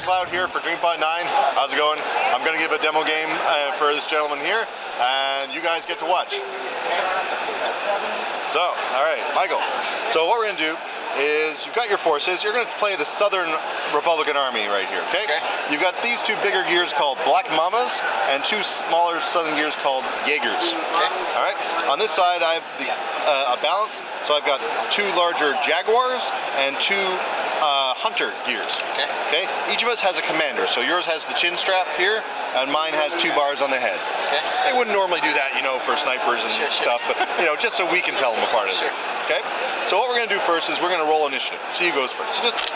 Cloud here for DreamPod 9. How's it going? I'm going to give a demo game for this gentleman here, and you guys get to watch. So, alright, Michael. So what we're going to do is, you've got your forces, you're going to play the Southern Republican Army right here, okay? You've got these two bigger gears called Black Mamas, and two smaller Southern gears called Jaegers, okay? Alright, on this side I have a balance, so I've got two larger Jaguars and two Hunter gears, okay? Each of us has a commander, so yours has the chin strap here, and mine has 2 bars on the head. They wouldn't normally do that, you know, for snipers and stuff, but, you know, just so we can tell them apart at least, okay? So what we're going to do first is we're going to roll initiative. See who goes first. So just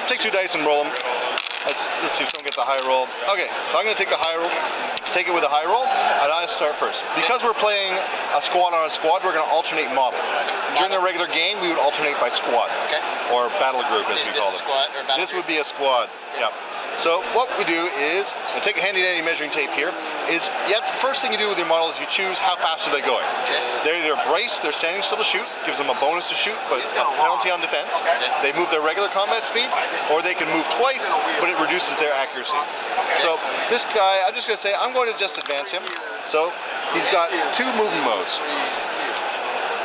take 2 dice and roll them. Let's see if someone gets a high roll. Okay, so I'm going to take the high roll, take it with a high roll, and I start first. Because we're playing a squad on a squad, we're going to alternate model. During the regular game, we would alternate by squad, or battle group as we call it. Squad or battle this would be a squad, yeah. So what we do is, I take a handy dandy measuring tape here, is the first thing you do with your model is you choose how fast are they going. They're either braced, they're standing still to shoot, gives them a bonus to shoot, but a penalty on defense. They move their regular combat speed, or they can move twice, but it reduces their accuracy. So this guy, I'm just going to say, I'm going to just advance him. So he's got 2 movement modes.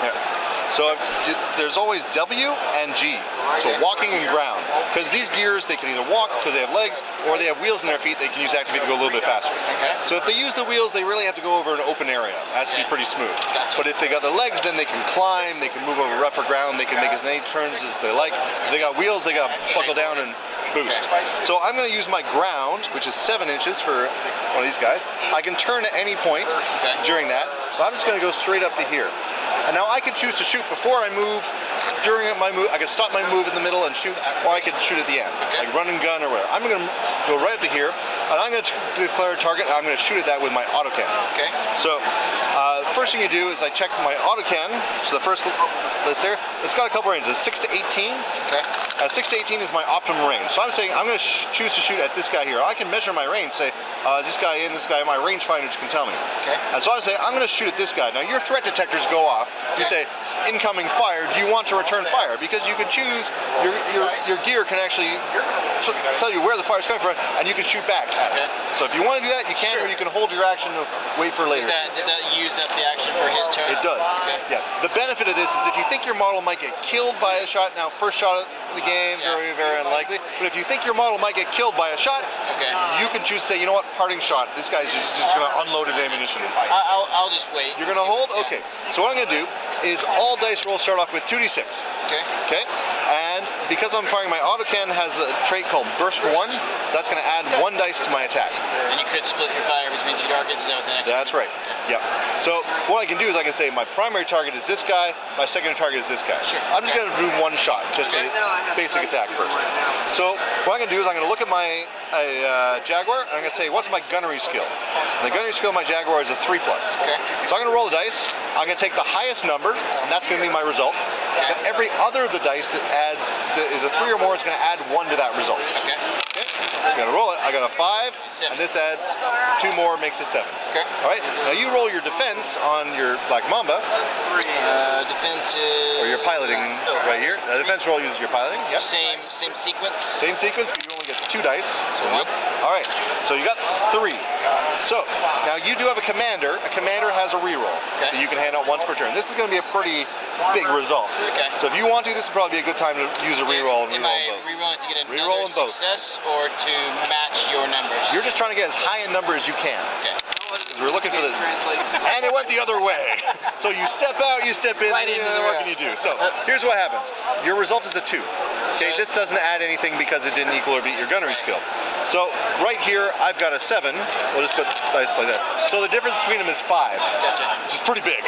There. So there's always W and G, so walking and ground. Because these gears, they can either walk because they have legs, or they have wheels in their feet, they can use activate to go a little bit faster. So if they use the wheels, they really have to go over an open area. It has to be pretty smooth. But if they got the legs, then they can climb, they can move over rougher ground, they can make as many turns as they like. If they got wheels, they got to buckle down and boost. So I'm going to use my ground, which is 7 inches for one of these guys. I can turn at any point during that, but I'm just going to go straight up to here. And now I could choose to shoot before I move, during my move, I could stop my move in the middle and shoot, or I could shoot at the end, like run and gun or whatever. I'm going to go right up to here, and I'm going to declare a target, and I'm going to shoot at that with my autocannon. So, first thing you do is I check my autocannon, so the first list there, it's got a couple ranges, 6 to 18. 6 to 18 is my optimum range. So I'm saying I'm going to choose to shoot at this guy here. I can measure my range, say, is this guy in, this guy, my rangefinders can tell me. And so I say, I'm going to shoot at this guy. Now your threat detectors go off. You say, incoming fire, do you want to return fire? Because you can choose, your gear can actually tell you where the fire is coming from, and you can shoot back at it. So if you want to do that, you can, or you can hold your action to wait for later. Does that use up the action for his turn? It does. Yeah. The benefit of this is if you think your model might get killed by a shot, now first shot of the game, very, very unlikely. But if you think your model might get killed by a shot, you can choose to say, you know what, parting shot, this guy's just going to unload his ammunition. I'll just wait. You're going to hold? Okay. So what I'm going to do is all dice rolls start off with 2d6. Okay? And because I'm firing, my autocannon has a trait called Burst 1, so that's going to add 1 dice to my attack. And you could split your fire between 2 targets, is that what the next That's right. Yeah. So what I can do is I can say my primary target is this guy, my secondary target is this guy. I'm just going to do 1 shot, just a basic attack first. So what I'm going to do is I'm going to look at my Jaguar, and I'm going to say, what's my gunnery skill? And the gunnery skill of my Jaguar is a 3+. So I'm going to roll the dice. I'm going to take the highest number, and that's going to be my result. And every other of the dice that is a 3 or more, it's going to add 1 to that result. I'm going to roll it. I got a 5, and this adds 2 more, makes a 7. Alright, now you roll your defense on your Black Mamba. Defense is... Or your piloting right here. The defense roll uses your piloting. Same sequence? Same sequence, but you only get 2 dice. So Alright, so you got 3. So, now you do have a commander. A commander has a reroll that you can hand out once per turn. This is going to be a pretty big result. So if you want to, this would probably be a good time to use a reroll and reroll both. Rerolling to get another success or to match your numbers? You're just trying to get as high a number as you can. We're looking for the... And it went the other way. So you step out, you step in, what can you do? So here's what happens. Your result is a 2. Okay, this doesn't add anything because it didn't equal or beat your gunnery skill. So right here, I've got a 7. We'll just put dice like that. So the difference between them is 5, which is pretty big.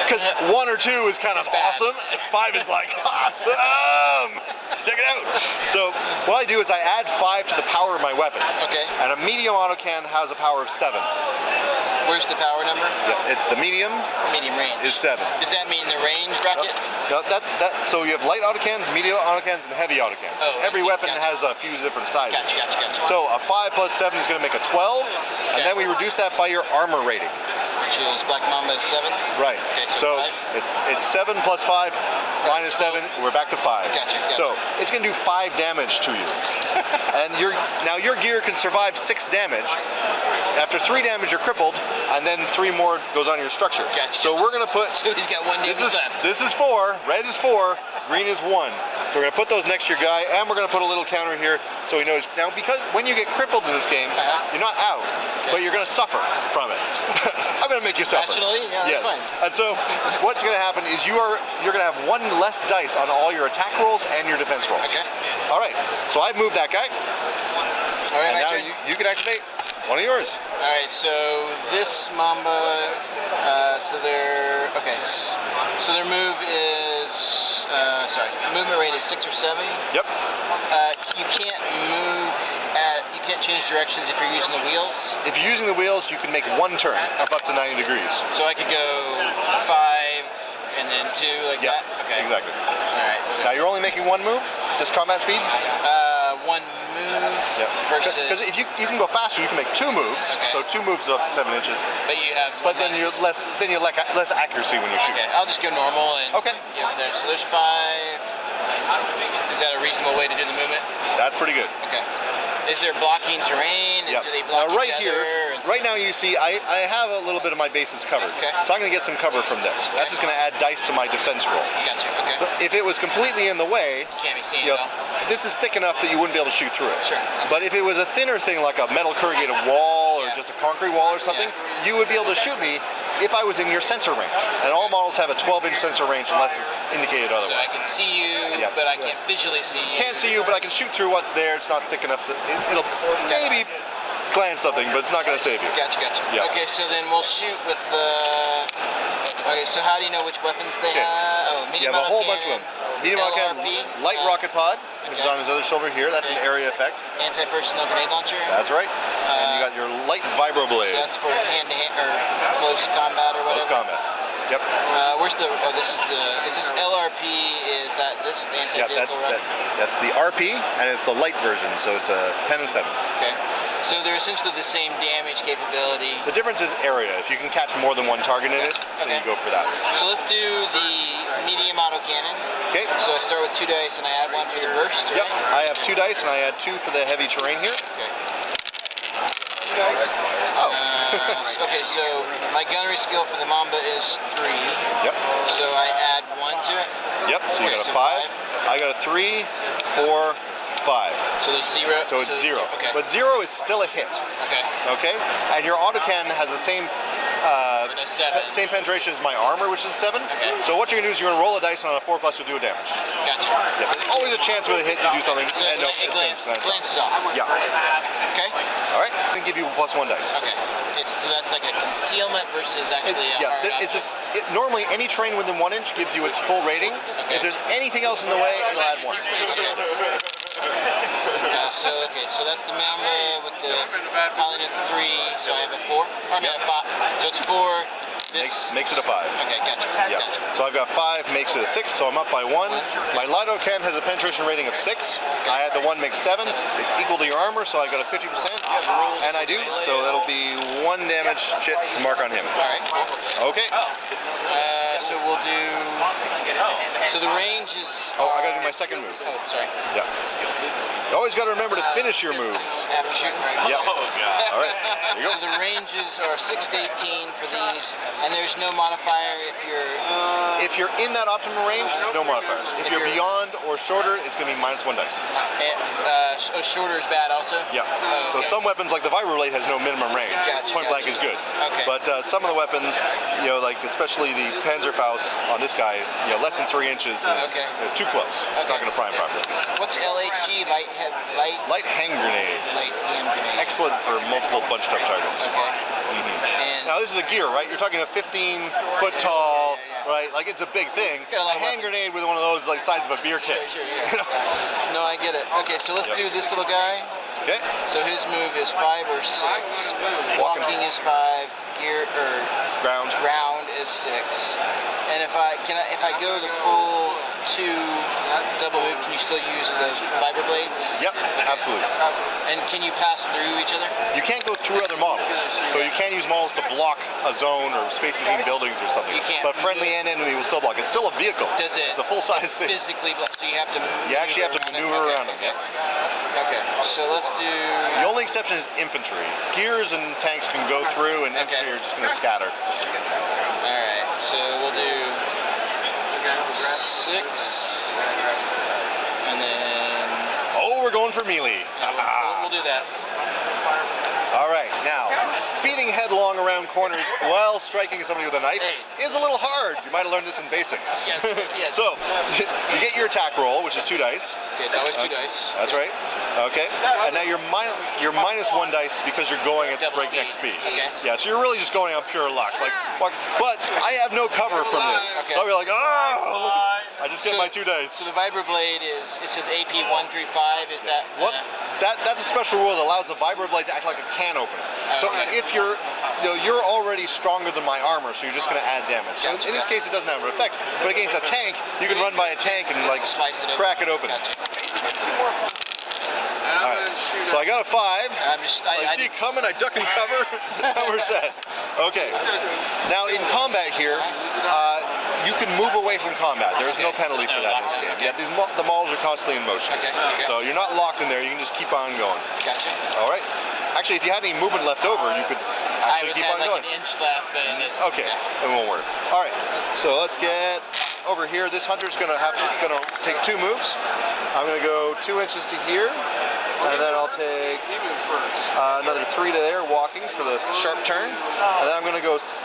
Because 1 or 2 is kind of awesome. 5 is like, awesome! Check it out! So what I do is I add 5 to the power of my weapon. And a medium autocannon has a power of 7. Where's the power number? It's the medium. Medium range. Is 7. Does that mean the range bracket? No, so you have light autocannons, medium autocannons, and heavy autocannons. Every weapon has a few different sizes. Gotcha. So a 5 plus 7 is going to make a 12, and then we reduce that by your armor rating. which is Black Mamba is 7. Right. Okay, so 5. it's 7 plus 5 minus 7. We're back to 5. Gotcha. So it's going to do 5 damage to you. And your gear can survive 6 damage. After 3 damage, you're crippled, and then 3 more goes on your structure. So we're going to put. So he's got 1 damage left. This is 4. Red is 4. Green is 1. So we're going to put those next to your guy, and we're going to put a little counter here so he knows. Now, because when you get crippled in this game, you're not out, but you're going to suffer from it. I'm going to make you suffer. Actually, yeah, yes. that's fine. And so what's going to happen is you're going to have 1 less dice on all your attack rolls and your defense rolls. Okay. All right. So I've moved that guy. All right, and now you can activate one of yours. All right. So this Mamba, so their move is movement rate is 6 or 7. Yep. You can't change directions if you're using the wheels. If you're using the wheels, you can make 1 turn up to 90 degrees. So I could go 5 and then 2 like that. Okay. Exactly. All right. So now you're only making 1 move, just combat speed. 1 move versus. Because if you can go faster, you can make 2 moves. Okay. So 2 moves up to 7 inches. But you have. But then you're less accuracy when you shoot. Okay. I'll just go normal and. Okay. Yeah. There. So there's 5. Is that a reasonable way to do the movement? That's pretty good. Okay. Is there blocking terrain? And do they block now, right each here, other? right now you see I have a little bit of my bases covered. Okay. So I'm going to get some cover from this. That's just going to add dice to my defense roll. Gotcha. Okay. But if it was completely in the way, Can't be seen at all. this is thick enough that you wouldn't be able to shoot through it. Sure. But if it was a thinner thing like a metal corrugated wall or just a concrete wall or something, you would be able to shoot me if I was in your sensor range. And all models have a 12-inch sensor range unless it's indicated So otherwise. I can see you, but I can't visually see you. Can't see you, but I can shoot through what's there. It's not thick enough to. It'll maybe glance something, but it's not going to save you. Gotcha. Yeah. Okay, so then we'll shoot with the. Okay, so how do you know which weapons they have? Oh, medium You have a whole auto bunch of them. cannon, Medium auto cannon, LRP, light rocket pod, which is on his other shoulder here. That's an area effect. Anti-personnel grenade launcher. That's right. And you got your light vibro blade. So that's for hand-to-hand or close combat or whatever. Close combat. Yep. Where's the? Oh, this is the. Is this LRP? Is that this the anti-vehicle rifle? That's the RP, and it's the light version, so it's a pen of 7. Okay. So they're essentially the same damage capability. The difference is area. If you can catch more than 1 target in it, then you go for that. So let's do the medium auto cannon. Okay. So I start with 2 dice and I add 1 for the burst, Yep. right? I have 2 dice, and I add 2 for the heavy terrain here. Okay. Oh. Okay, so my gunnery skill for the Mamba is 3. Yep. So I add 1 to it. Yep. So you Okay, got a so 5. I got a 3, 4, 5. So there's 0. So it's 0. Okay. But 0 is still a hit. Okay. Okay. And your autocannon has the same. For the 7. Same penetration as my armor, which is 7. Okay. So what you're gonna do is you're gonna roll a dice on a 4+ to do a damage. Gotcha. Yeah. There's always a chance with a hit you do something. So and no, it it's glances off. Yeah. Okay. All right. I'm gonna give you +1 dice. Okay. So that's like a concealment versus actually a hard it's object. just normally any terrain within 1 inch gives you its full rating. Okay. If there's anything else in the way, it'll add 1. So that's the Mamba with the Paladin 3. So I have a 4. Or I mean a 5. So it's 4. This Makes it a 5. Okay, gotcha. Yeah. Gotcha. So I've got 5, makes it a 6, so I'm up by 1. My Lido can has a penetration rating of 6. I add the 1, makes 7. It's equal to your armor, so I got a 50%. And I do, so that'll be 1 damage chit to mark on him. Alright. Okay. So we'll do. So the range is. Oh, I gotta do my second move. Oh, sorry. Yeah. You always gotta remember to finish your moves. After shooting. Yep. All right. There you go. So the ranges are 6 to 18 for these, and there's no modifier if you're. If you're in that optimal range, no modifiers. If you're beyond or shorter, it's gonna be -1 dice. So shorter is bad also. Yeah. Oh, So okay. some weapons, like the vibro blade, has no minimum range. Gotcha, Point blank gotcha. is good. Okay. But some of the weapons, like especially the Panzerfaust on this guy, less than 3 inches is too close. It's not gonna prime properly. What's LHG? Light hand grenade. Light hand grenade. Excellent for multiple bunched up targets. Okay. And Now this is a gear, right? You're talking a 15-foot tall, right? Like it's a big thing. got a lot A of hand weapons. grenade with one of those like size of a beer can. Sure, yeah. No, I get it. Okay, so let's do this little guy. Okay. So his move is 5 or 6. Walking. Walking is 5. Gear or Ground. ground is 6. And if I go the full 2 double move, can you still use the vibro blades? Yep. Absolutely. And can you pass through each other? You can't go through other models, so you can't use models to block a zone or space between buildings or something. You can't but friendly and enemy will still block. It's still a vehicle. Does it? It's a full-size thing. Physically block, so you have to. You actually have to maneuver around it. Okay. Okay. So let's do. The only exception is infantry. Gears and tanks can go through, and infantry are just going to scatter. All right. So we'll do 6, and then. Oh, we're going for melee. We'll do that. All right, now, speeding headlong around corners while striking somebody with a knife is a little hard. You might have learned this in basic. Yes, yes. So, you get your attack roll, which is 2 dice. Okay, it's always 2 dice. That's right. Okay, and now you're minus 1 dice because you're going at Double breakneck speed. speed. Okay. Yeah, so you're really just going on pure luck. But I have no cover from this. Okay. So I'll be like, oh, I just get my 2 dice. So the vibroblade is, it says AP 135, is that? What? That's a special rule that allows the vibroblade to act like a can opener. So if you're already stronger than my armor, so you're just going to add damage. So in this case, it doesn't have an effect. But against a tank, you can run by a tank and like slice it open. crack it open. Gotcha. All right. So I got a 5. I See it coming, I duck and cover, and we're set. Okay. Now in combat here, you can move away from combat. There's no penalty for that in this game. Yeah, the models are constantly in motion. Okay. So you're not locked in there. You can just keep on going. Gotcha. All right. Actually, if you had any movement left over, you could actually keep on going. An inch left, but okay, it won't work. All right. So let's get over here. This hunter's gonna take 2 moves. I'm gonna go 2 inches to here, and then I'll take another 3 to there, walking for the sharp turn, and then I'm gonna go 6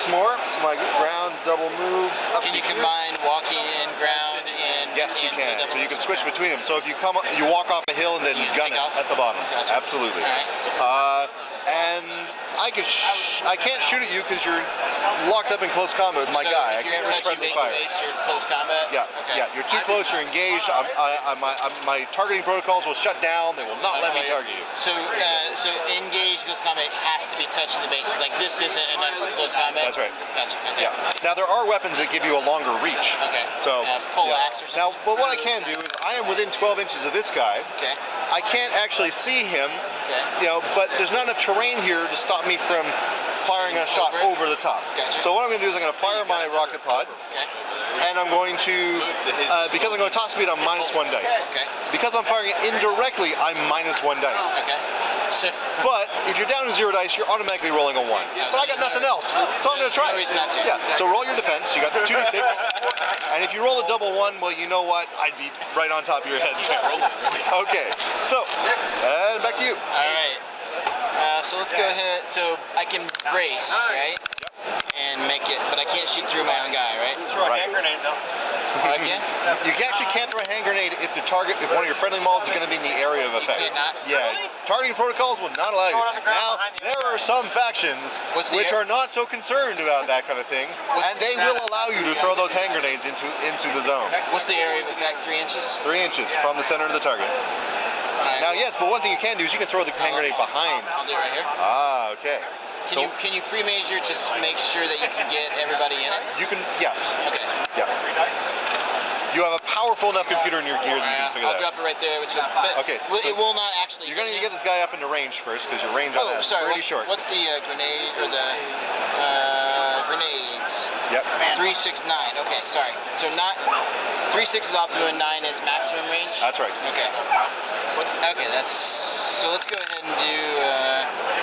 more. My ground double moves up Can to you here. combine walking and ground and? Yes, you can. So you can moves? switch between them. So if you you walk off a hill and then gun it at the bottom. Gotcha. Absolutely. All right. And I can't shoot at you because you're locked up in close combat with my guy. I can't risk friendly fire. You're close combat? Yeah, okay. yeah. You're too close. You're engaged. My targeting protocols will shut down. They will not let me target you. So engaged close combat has to be touching the bases. Like this isn't enough for close combat. That's right. Gotcha. Okay. Yeah. Now there are weapons that give you a longer reach. Okay. So poleaxe or something. Now, but what I can do is I am within 12 inches of this guy. Okay. I can't actually see him. Okay. But there's not enough terrain here to stop me from firing a shot over the top. Gotcha. So what I'm going to do is I'm going to fire my rocket pod. Okay. And I'm going to, because I'm going to top speed, I'm minus 1 dice. Okay. Because I'm firing it indirectly, I'm minus 1 dice. Okay. So, but if you're down to 0 dice, you're automatically rolling a 1. But I got nothing else, so I'm going to try no it. reason not to. Yeah, so roll your defense. You got 2d6. And if you roll a double 1, well, you know what? I'd be right on top of your head. Okay, so, and back to you. All right. So let's go ahead. So I can brace, right? And make it, but I can't shoot through my own guy, right? Throw a hand grenade though. Again? You actually can't throw a hand grenade if if one of your friendly models is going to be in the area of effect. Cannot? Yeah, targeting protocols will not allow you. Now, there are some factions which are not so concerned about that kind of thing, and they will allow you to throw those hand grenades into the zone. What's the area of effect? 3 inches? 3 inches from the center of the target. Right. Now, yes, but one thing you can do is you can throw the hand grenade behind. I'll do it right here. Ah, okay. Can you pre-measure to make sure that you can get everybody in it? You can, yes. Okay. Yeah. You have a powerful enough computer in your gear that you can figure I'll that out. drop it right there. But it will not actually. You're going to get this guy up into range first because your range on that is pretty short. What's the grenade or the grenades? Yep. 3, 6, 9. Okay, sorry. So not 3, 6 is optimum, 9 is maximum range. That's right. Okay. Okay, so let's go ahead and do.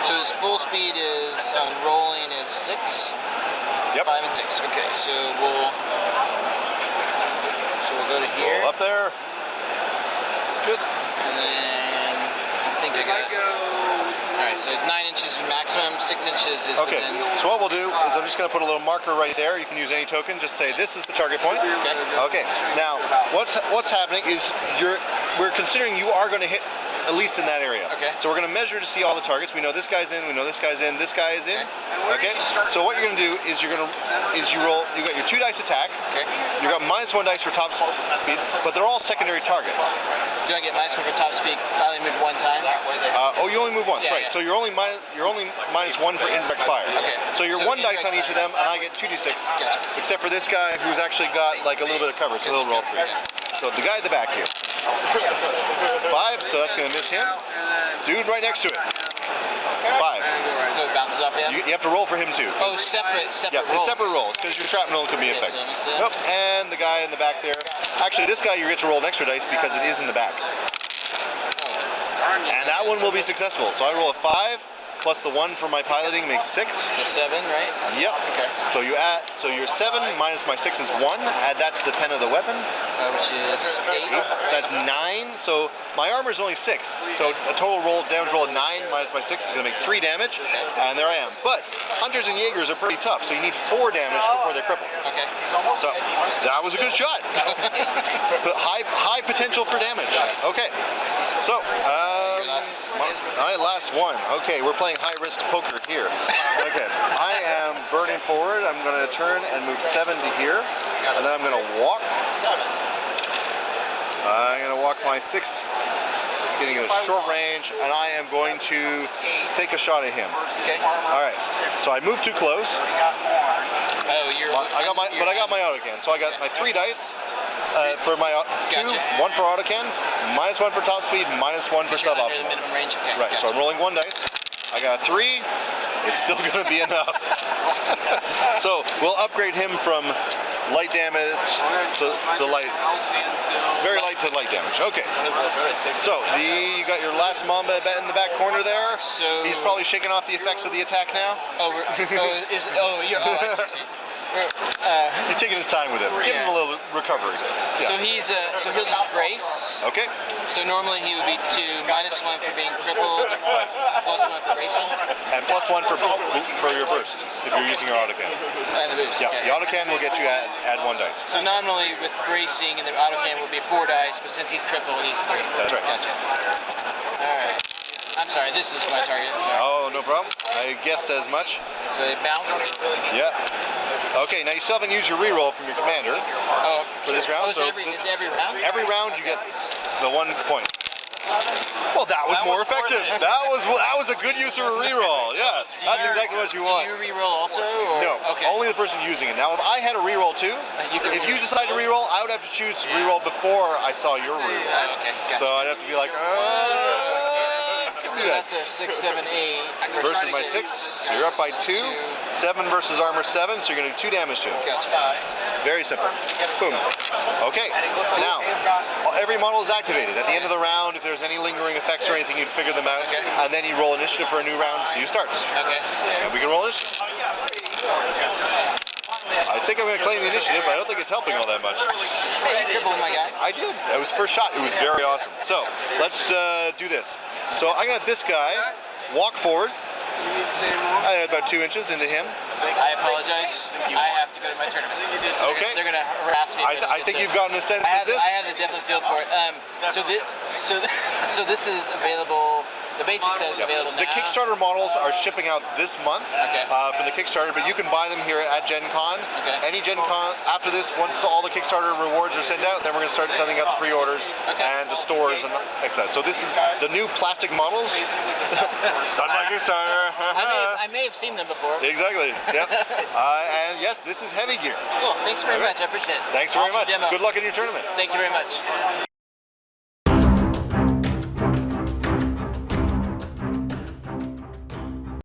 So his full speed is on rolling is 6. Yep. 5 and 6. Okay, so we'll go to here. Up there. Good. And then I think I got. Alright, so it's 9 inches maximum, 6 inches is okay. within. So what we'll do is I'm just going to put a little marker right there. You can use any token. Just say this is the target point. Okay. Okay. Now, what's happening is we're considering you are going to hit at least in that area. Okay. So we're going to measure to see all the targets. We know this guy's in. We know this guy's in. This guy is in. Okay. So what you're going to do is you roll. You got your 2 dice attack. Okay. You got minus 1 dice for top speed, but they're all secondary targets. Do I get minus 1 for top speed? I only move 1 time. You only move once, Yeah, right? yeah. So you're only minus 1 for indirect fire. Okay. So you're 1 dice on each of them, and I get 2d6. Gotcha. Except for this guy who's actually got like a little bit of cover, so he'll roll 3. So the guy at the back here. 5, so that's going to miss him. Dude right next to it. 5. So it bounces off him? You have to roll for him too. Oh, separate Yeah, rolls. it's separate rolls because your shrapnel could be Okay, infected. so let me see. Nope. And the guy in the back there. Actually, this guy you get to roll an extra dice because it is in the back. And that one will be successful. So I roll a 5 plus the 1 for my piloting makes 6. So 7, right? Yep. Okay. So you add. So your 7 minus my 6 is 1. Add that to the pen of the weapon. Which is 8. So that's 9. So my armor is only 6. So a total damage roll of 9 minus my 6 is going to make 3 damage. And there I am. But hunters and Jaegers are pretty tough. So you need 4 damage before they're crippled. Okay. So that was a good shot. But high potential for damage. Okay. So my last one. Okay, we're playing high risk poker here. Okay, I am burning forward. I'm going to turn and move 7 to here, and then I'm going to walk. I'm going to walk my 6, getting in a short range, and I am going to take a shot at him. Okay. All right. So I moved too close. Oh, I got my autocan. So I got my 3 dice. For my 2, Gotcha. 1 for autocan, minus 1 for top speed, minus 1 for Under the suboptimal. minimum range. Okay. Right, so I'm rolling 1 dice. I got a 3. It's still going to be enough. So we'll upgrade him from light damage to light, very light to light damage. Okay. So you got your last Mamba in the back corner there. So he's probably shaking off the effects of the attack now. I see. You're taking his time with him. Give him a little recovery. Yeah. So he'll just brace. Okay. So normally he would be 2, minus 1 for being crippled, plus 1 for bracing. And plus 1 for your burst if you're using your autocan. And the boost. Yeah, Okay. the autocan will get you add 1 dice. So normally with bracing and the autocan will be 4 dice, but since he's crippled, he's 3. That's right. Gotcha. All right. I'm sorry. This is my target. Sorry. Oh, no problem. I guessed as much. So it bounced. Yeah. Okay, now you still haven't used your reroll from your commander for this round. Oh, so every round? Every round you get the 1 point. Well, that was more effective. That was a good use of a reroll. Yeah, that's exactly what you want. Do you reroll also? Or? No, Okay. only the person using it. Now, if I had a reroll too, if you decide to reroll, I would have to choose to reroll before I saw your reroll. Okay. Gotcha. So I'd have to be like, So that's a 6, 7, 8 versus my 6. So you're up by 2. 7 versus armor 7, so you're going to do 2 damage to him. Gotcha. Very simple. Boom. Okay. Now, every model is activated. At the end of the round, if there's any lingering effects or anything, you'd figure them out. Okay. And then you roll initiative for a new round, so you start. Okay. And we can roll initiative. I think I'm going to claim the initiative, but I don't think it's helping all that much. Hey, you crippled my guy. I did. It was first shot. It was very awesome. So, let's do this. So, I got this guy walk forward. I had about 2 inches into him. I apologize. I have to go to my tournament. Okay. They're gonna harass me. I think you've gotten a sense of this. I have the definite feel for it. So this is available. The basic set is available now. The Kickstarter models are shipping out this month for the Kickstarter, but you can buy them here at Gen Con. Okay. Any Gen Con after this, once all the Kickstarter rewards are sent out, then we're going to start sending out the pre-orders and the stores and like that. So this is the new plastic models done by Kickstarter. I may have seen them before. Exactly. Yep. And yes, this is Heavy Gear. Cool. Thanks very much. I appreciate it. Thanks very Awesome much. demo. Good luck in your tournament. Thank you very much.